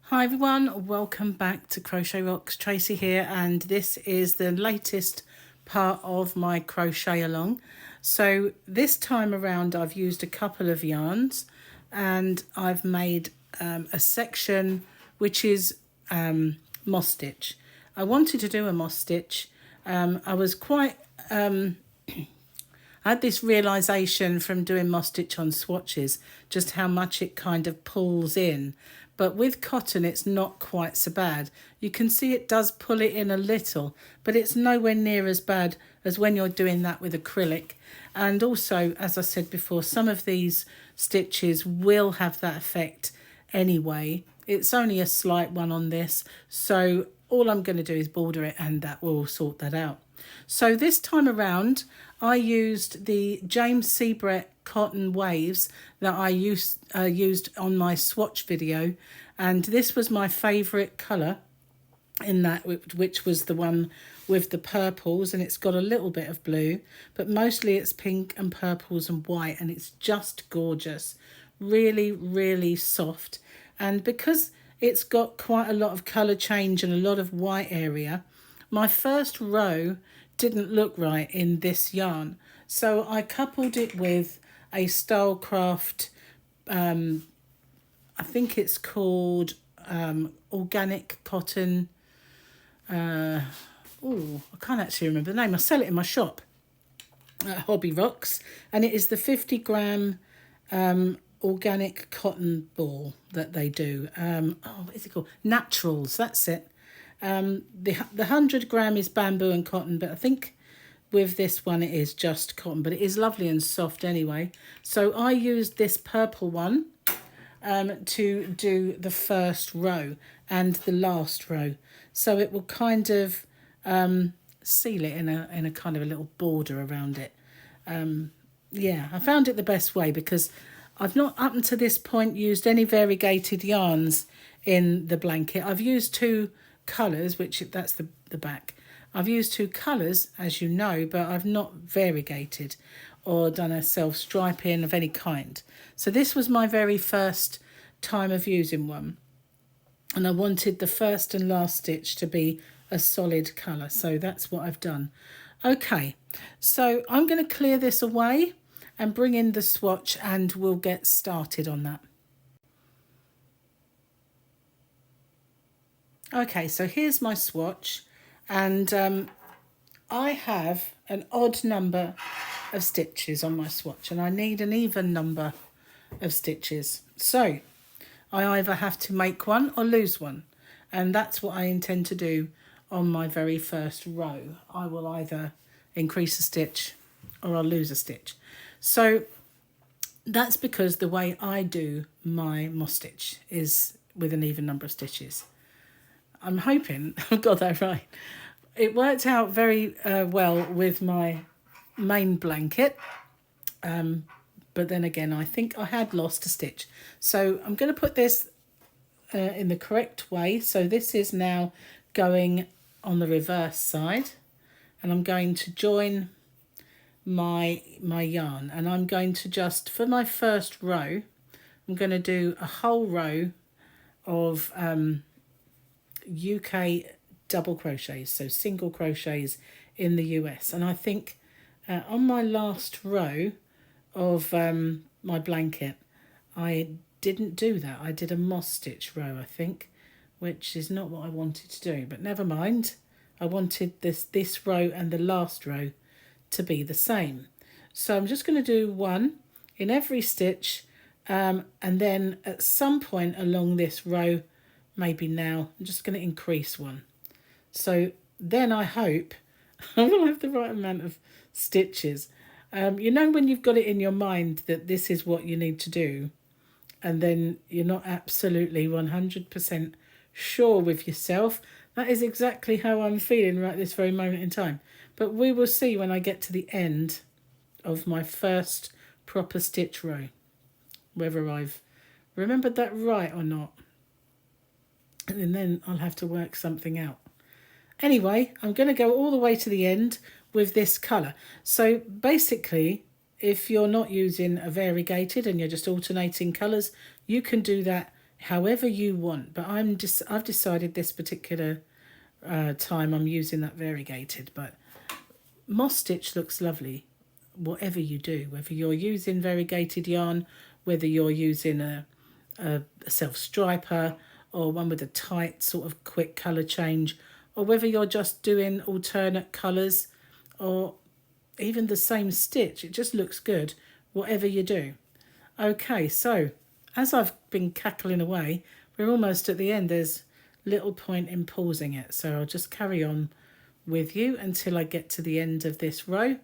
Hi everyone, welcome back to Crochet Rocks. Tracy here, and this is the latest part of my crochet along. So this time around I've used a couple of yarns and I've made a section which is moss stitch. I wanted to do a moss stitch. I was quite I had this realisation from doing moss stitch on swatches just how much it kind of pulls in. But with cotton, it's not quite so bad. You can see it does pull it in a little, but it's nowhere near as bad as when you're doing that with acrylic. And also, as I said before, some of these stitches will have that effect anyway. It's only a slight one on this, so all I'm going to do is border it and that will sort that out. So this time around, I used the James Seabrett cotton waves that I used on my swatch video, and this was my favourite colour in that, which was the one with the purples, and it's got a little bit of blue, but mostly it's pink and purples and white, and it's just gorgeous. Really, really soft. And because it's got quite a lot of colour change and a lot of white area, my first row didn't look right in this yarn. So I coupled it with a Stylecraft, I think it's called organic cotton. I can't actually remember the name. I sell it in my shop at Hobby Rocks, and it is the 50 gram organic cotton ball that they do. What is it called? Naturals, that's it. The 100 gram is bamboo and cotton, but I think with this one it is just cotton, but it is lovely and soft anyway. So I used this purple one to do the first row and the last row, so it will kind of seal it in a kind of a little border around it. Yeah, I found it the best way because I've not up until this point used any variegated yarns in the blanket. I've used two colours, which that's the back. I've used two colours, as you know, but I've not variegated or done a self-striping of any kind. So this was my very first time of using one, and I wanted the first and last stitch to be a solid colour, so that's what I've done. Okay, so I'm going to clear this away and bring in the swatch and we'll get started on that. Okay, so here's my swatch, and I have an odd number of stitches on my swatch and I need an even number of stitches. So I either have to make one or lose one, and that's what I intend to do on my very first row. I will either increase a stitch or I'll lose a stitch. So that's because the way I do my moss stitch is with an even number of stitches. I'm hoping I've got that right. It worked out very well with my main blanket, but then again I think I had lost a stitch. So I'm going to put this in the correct way. So this is now going on the reverse side, and I'm going to join my yarn, and I'm going to just, for my first row, I'm going to do a whole row of UK double crochets, so single crochets in the US. And I think on my last row of my blanket I didn't do that. I did a moss stitch row, I think, which is not what I wanted to do, but never mind. I wanted this row and the last row to be the same. So I'm just going to do one in every stitch, and then at some point along this row, maybe now, I'm just going to increase one. So then I hope I will have the right amount of stitches. You know when you've got it in your mind that this is what you need to do, and then you're not absolutely 100% sure with yourself? That is exactly how I'm feeling right this very moment in time. But we will see when I get to the end of my first proper stitch row, whether I've remembered that right or not. And then I'll have to work something out. Anyway, I'm going to go all the way to the end with this colour. So basically, if you're not using a variegated and you're just alternating colours, you can do that however you want, but I've decided this particular time I'm using that variegated, but moss stitch looks lovely whatever you do, whether you're using variegated yarn, whether you're using a self striper or one with a tight sort of quick colour change, or whether you're just doing alternate colours or even the same stitch. It just looks good whatever you do. Okay, so as I've been cackling away, we're almost at the end. There's little point in pausing it, so I'll just carry on with you until I get to the end of this row.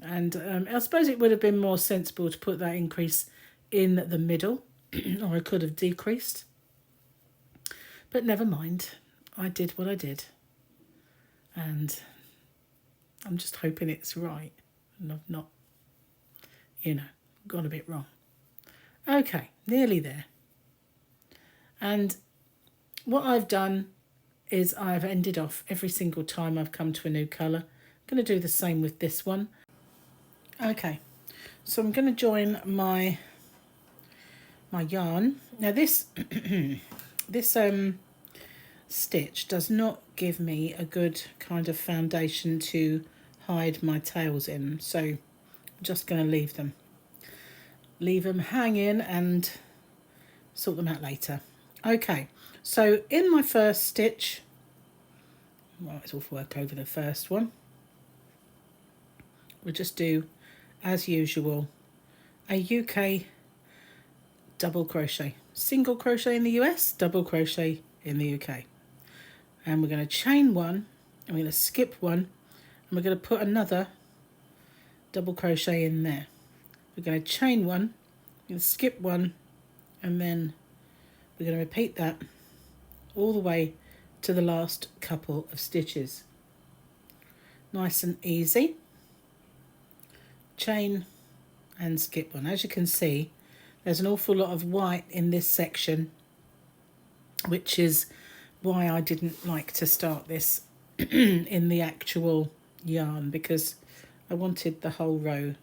And I suppose it would have been more sensible to put that increase in the middle, or I could have decreased, but never mind, I did what I did, and I'm just hoping it's right and I've not, gone a bit wrong. Okay, nearly there. And what I've done is I've ended off every single time I've come to a new colour. I'm going to do the same with this one. Okay, so I'm going to join my yarn. Now this this stitch does not give me a good kind of foundation to hide my tails in, so I'm just going to leave them hanging and sort them out later. Okay, so in my first stitch, it's off work over the first one, we'll just do, as usual, a UK double crochet, single crochet in the US, double crochet in the UK, and we're going to chain one, and we're going to skip one, and we're going to put another double crochet in there. We're going to chain one, we're going to skip one, and then we're going to repeat that all the way to the last couple of stitches. Nice and easy. Chain and skip one. As you can see, there's an awful lot of white in this section, which is why I didn't like to start this in the actual yarn, because I wanted the whole row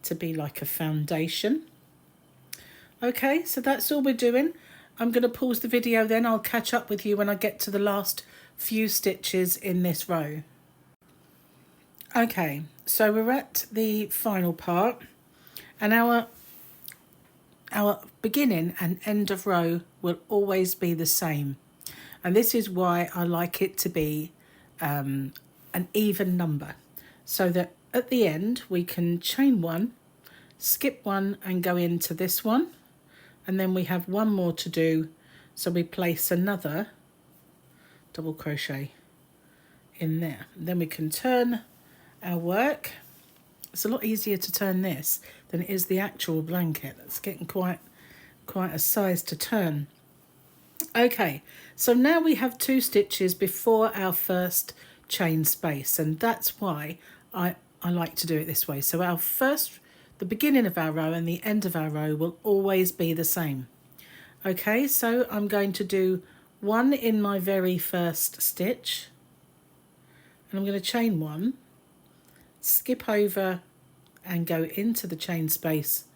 to be like a foundation. Okay, so that's all we're doing. I'm going to pause the video, then I'll catch up with you when I get to the last few stitches in this row. Okay, so we're at the final part, and our beginning and end of row will always be the same, and this is why I like it to be an even number, so that at the end we can chain one, skip one, and go into this one, and then we have one more to do, so we place another double crochet in there. And then we can turn our work. It's a lot easier to turn this than it is the actual blanket. That's getting quite a size to turn. Okay, so now we have 2 stitches before our first chain space, and that's why I like to do it this way. So the beginning of our row and the end of our row will always be the same. Okay, so I'm going to do one in my very first stitch, and I'm going to chain one, skip over and go into the chain space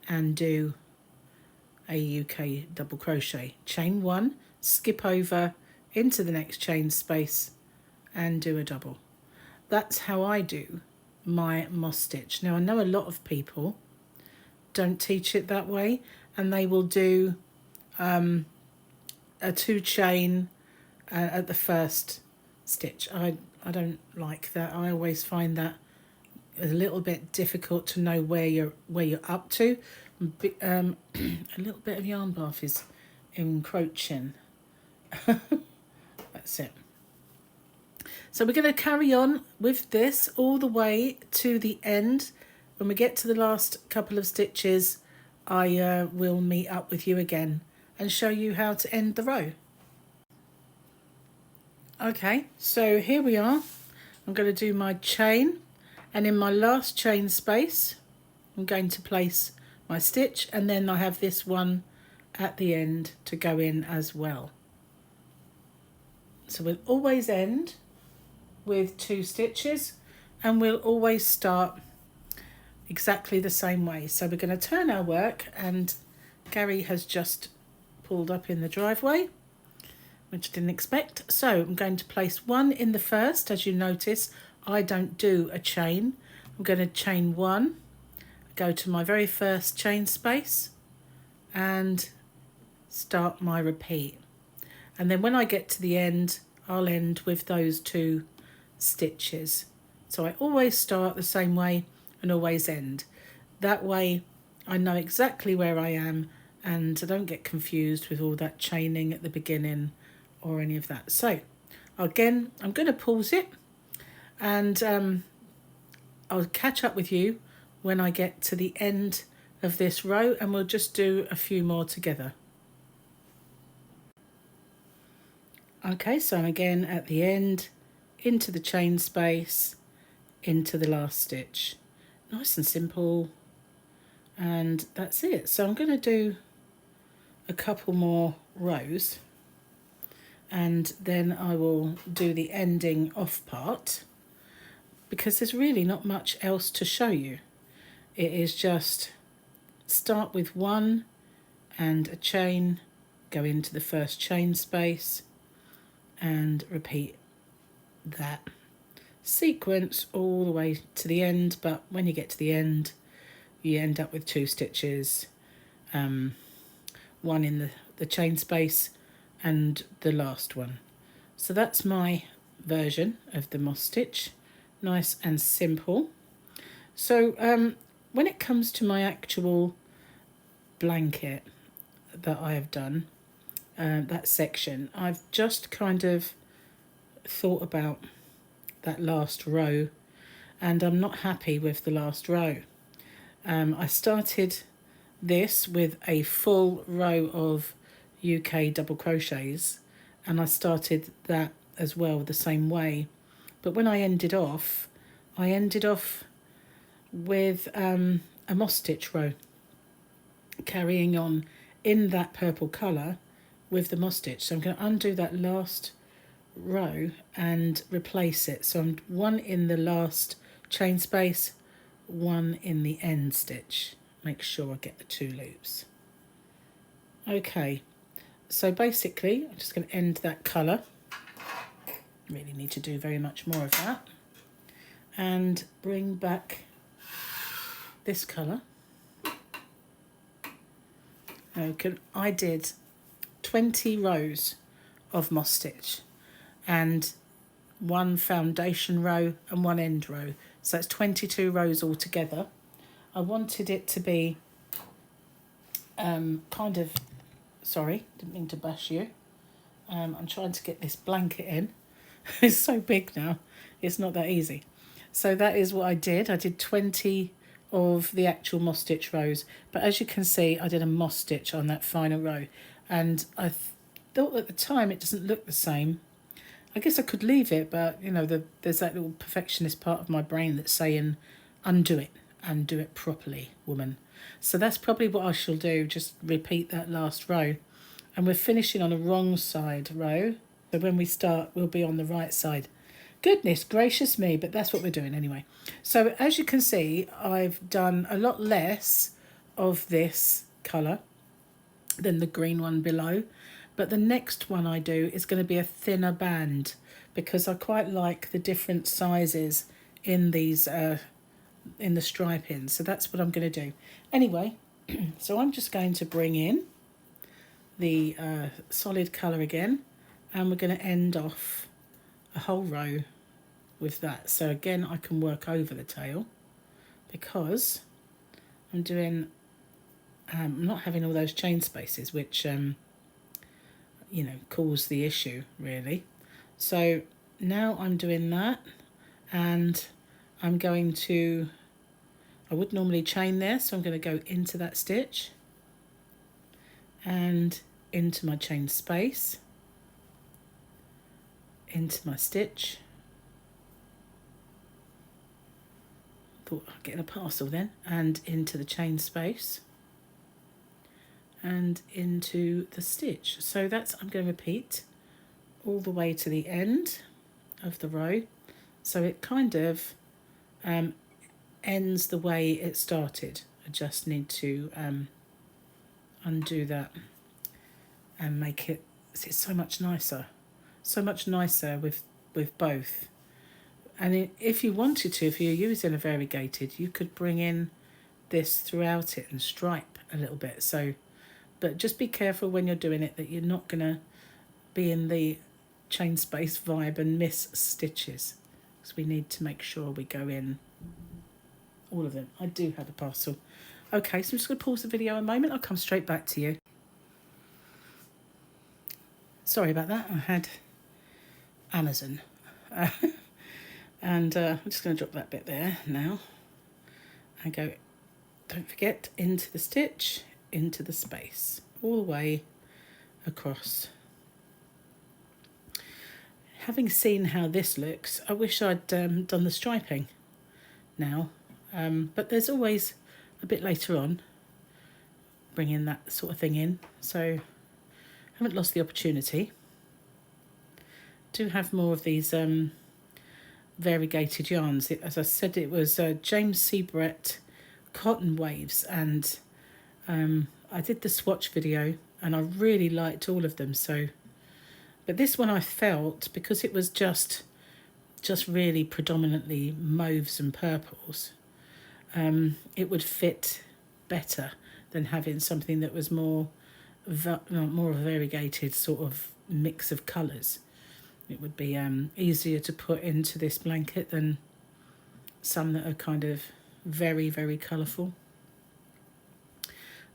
and do a UK double crochet. Chain one, skip over into the next chain space and do a double. That's how I do my moss stitch. Now I know a lot of people don't teach it that way, and they will do a 2 chain at the first stitch. I don't like that. I always find that a little bit difficult to know where you're up to. A little bit of yarn bath is encroaching. That's it. So we're going to carry on with this all the way to the end. When we get to the last couple of stitches, I will meet up with you again and show you how to end the row. Okay, so here we are. I'm going to do my chain, and in my last chain space I'm going to place my stitch, and then I have this one at the end to go in as well. So we'll always end with 2 stitches, and we'll always start exactly the same way. So we're going to turn our work, and Gary has just pulled up in the driveway, which I didn't expect. So I'm going to place one in the first. As you notice, I don't do a chain. I'm going to chain one, go to my very first chain space and start my repeat. And then when I get to the end, I'll end with those 2 stitches. So I always start the same way and always end. That way I know exactly where I am and I don't get confused with all that chaining at the beginning or any of that. So again, I'm going to pause it and I'll catch up with you when I get to the end of this row, and we'll just do a few more together. Okay, so I'm again at the end, into the chain space, into the last stitch. Nice and simple, and that's it. So I'm going to do a couple more rows and then I will do the ending off part, because there's really not much else to show you. It is just start with 1 and a chain, go into the first chain space and repeat that sequence all the way to the end. But when you get to the end, you end up with 2 stitches, 1 in the chain space and the last one. So that's my version of the moss stitch, nice and simple. So when it comes to my actual blanket that I have done, that section, I've just kind of thought about that last row and I'm not happy with the last row. I started this with a full row of UK double crochets and I started that as well the same way, but when I ended off with a moss stitch row, carrying on in that purple colour with the moss stitch. So I'm going to undo that last row and replace it. So I'm 1 in the last chain space, 1 in the end stitch. Make sure I get the 2 loops. Okay, so basically I'm just going to end that colour. Really need to do very much more of that, and bring back this colour. Okay, I did 20 rows of moss stitch and 1 foundation row and 1 end row, so that's 22 rows altogether. I wanted it to be kind of, sorry, didn't mean to bash you. I'm trying to get this blanket in. It's so big now, it's not that easy. So that is what I did. I did 20 of the actual moss stitch rows, but as you can see I did a moss stitch on that final row, and I thought at the time it doesn't look the same. I guess I could leave it, but you know, there's that little perfectionist part of my brain that's saying undo it and do it properly, woman. So that's probably what I shall do, just repeat that last row, and we're finishing on a wrong side row, so when we start we'll be on the right side. Goodness gracious me, but that's what we're doing anyway. So as you can see, I've done a lot less of this colour than the green one below, but the next one I do is going to be a thinner band because I quite like the different sizes in these in the striping. So that's what I'm going to do anyway. So I'm just going to bring in the solid colour again, and we're going to end off a whole row with that. So again, I can work over the tail because I'm doing I'm not having all those chain spaces, which you know, cause the issue really. So now I'm doing that, and I'm going to, I would normally chain there, so I'm going to go into that stitch and into my chain space, into my stitch. Thought I'd get in a parcel then, and into the chain space and into the stitch. So that's, I'm going to repeat all the way to the end of the row, so it kind of ends the way it started. I just need to undo that and make it, it's so much nicer. So much nicer with both. And if you wanted to, if you're using a variegated, you could bring in this throughout it and stripe a little bit. So, but just be careful when you're doing it that you're not going to be in the chain space vibe and miss stitches, because we need to make sure we go in all of them. I do have a parcel. Okay, so I'm just going to pause the video a moment. I'll come straight back to you. Sorry about that. I had Amazon. And I'm just going to drop that bit there now and go, don't forget, into the stitch, into the space, all the way across. Having seen how this looks, I wish I'd done the striping now, but there's always a bit later on bringing that sort of thing in, so I haven't lost the opportunity. Do have more of these variegated yarns. As I said, it was James C. Brett Cotton Waves, and I did the swatch video and I really liked all of them. So, but this one I felt, because it was just really predominantly mauves and purples, it would fit better than having something that was more of a variegated sort of mix of colours. It would be easier to put into this blanket than some that are kind of very, very colourful.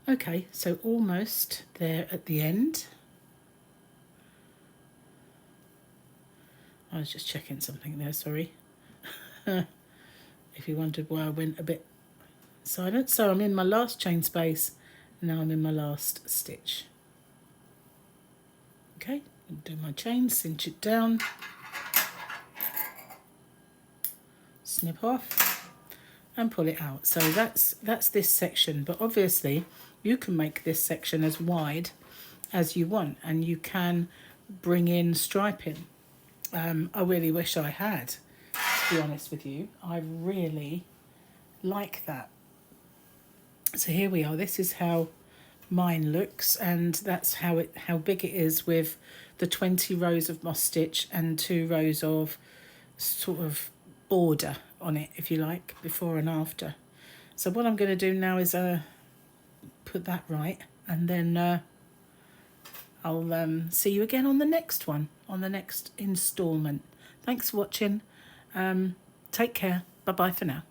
Okay, so almost there at the end. I was just checking something there, sorry. If you wondered why I went a bit silent. So I'm in my last chain space, now I'm in my last stitch. Okay, do my chain, cinch it down, snip off and pull it out. So that's this section, but obviously you can make this section as wide as you want, and you can bring in striping. I really wish I had, to be honest with you. I really like that. So here we are. This is how mine looks, and that's how big it is with the 20 rows of moss stitch and 2 rows of sort of border on it, if you like, before and after. So what I'm going to do now is put that right, and then I'll see you again on the next one, on the next installment. Thanks for watching. Take care. Bye bye for now.